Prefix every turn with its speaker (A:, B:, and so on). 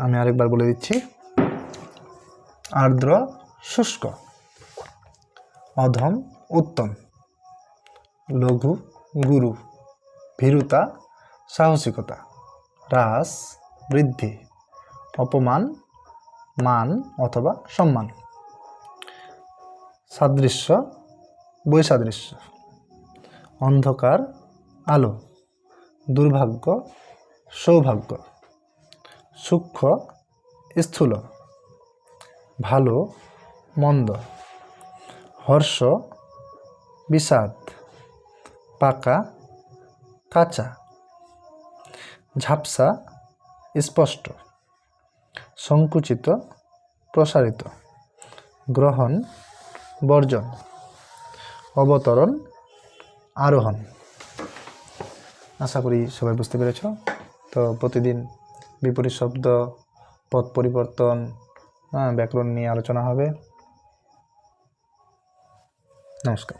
A: আমি আরেকবার বলে দিচ্ছি। আর্দ্র শুষ্ক, অধম উত্তম, লঘু গুরু, ভীরুতা সাহসিকতা, হ্রাস বৃদ্ধি, অপমান মান অথবা সম্মান, সাদৃশ্য বৈসাদৃশ্য, অন্ধকার আলো, দুর্ভাগ্য সৌভাগ্য, সূক্ষ্ম স্থূল, ভালো মন্দ, হর্ষ বিষাদ, পাকা কাঁচা, ঝাপসা স্পষ্ট, সংকুচিত প্রসারিত, গ্রহণ বর্জন, অবতরণ আরোহণ। আশা করি সবাই বুঝতে পেরেছ। তো প্রতিদিন বিপরীত শব্দ, পদ পরিবর্তন, ব্যাকরণ নিয়ে আলোচনা হবে। নমস্কার।